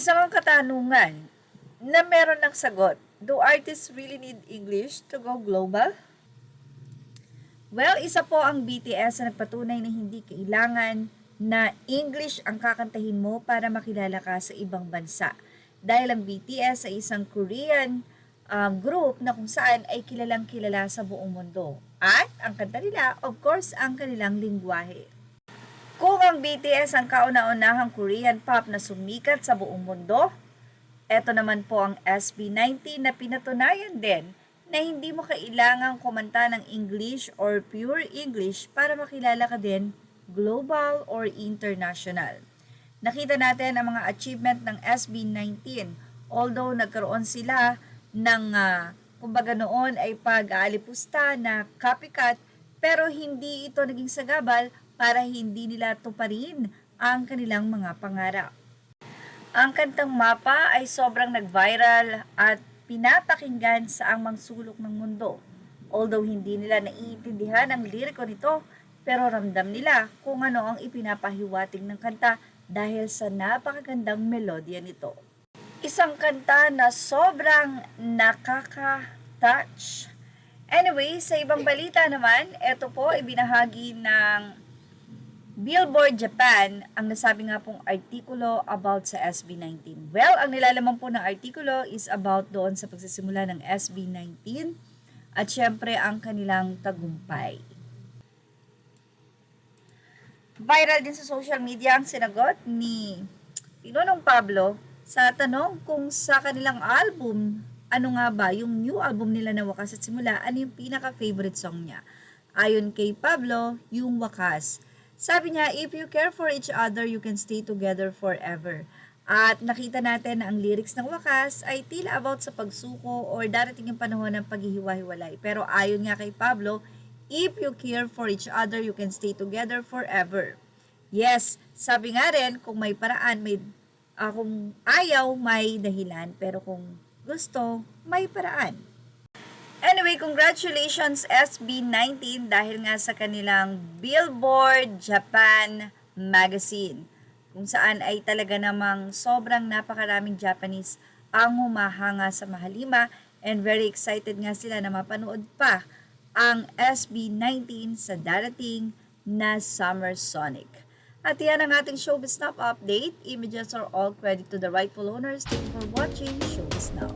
Isang katanungan na meron ng sagot. Do artists really need English to go global? Well, isa po ang BTS na nagpatunay na hindi kailangan na English ang kakantahin mo para makilala ka sa ibang bansa. Dahil ang BTS ay isang Korean group na kung saan ay kilalang kilala sa buong mundo. At ang kanta nila, of course, ang kanilang lingwahe. Kung ang BTS ang kauna-unahang Korean pop na sumikat sa buong mundo, eto naman po ang SB19 na pinatunayan din na hindi mo kailangang kumanta ng English or pure English para makilala ka din global or international. Nakita natin ang mga achievement ng SB19. Although nagkaroon sila ng, kumbaga noon ay pag-aalipusta na copycat, pero hindi ito naging sagabal para hindi nila tuparin ang kanilang mga pangarap. Ang kantang Mapa ay sobrang nag-viral at pinapakinggan sa angmang sulok ng mundo. Although hindi nila naiintindihan ang liriko nito, pero ramdam nila kung ano ang ipinapahiwatig ng kanta dahil sa napakagandang melodya nito. Isang kanta na sobrang nakaka-touch. Anyway, sa ibang balita naman, ito po ay binahagi ng Billboard Japan ang nasabi nga pong artikulo about sa SB19. Well, ang nilalaman po ng artikulo is about doon sa pagsisimula ng SB19 at syempre ang kanilang tagumpay. Viral din sa social media ang sinagot ni Pinonong Pablo sa tanong kung sa kanilang album, ano nga ba yung new album nila na Wakas at Simula, ano yung pinaka-favorite song niya. Ayon kay Pablo, yung Wakas. Sabi niya, if you care for each other, you can stay together forever. At nakita natin na ang lyrics ng Wakas ay tila about sa pagsuko or darating yung panahon ng paghihiwa-hiwalay. Pero ayon nga kay Pablo, if you care for each other, you can stay together forever. Yes, sabi nga rin, kung may paraan, kung ayaw, may dahilan. Pero kung gusto, may paraan. Anyway, congratulations SB19 dahil nga sa kanilang Billboard Japan magazine kung saan ay talaga namang sobrang napakaraming Japanese ang humahanga sa Mahalima and very excited nga sila na mapanood pa ang SB19 sa darating na Summer Sonic. At yan ang ating Showbiz Now update. Images are all credit to the rightful owners. Thank you for watching Showbiz Now.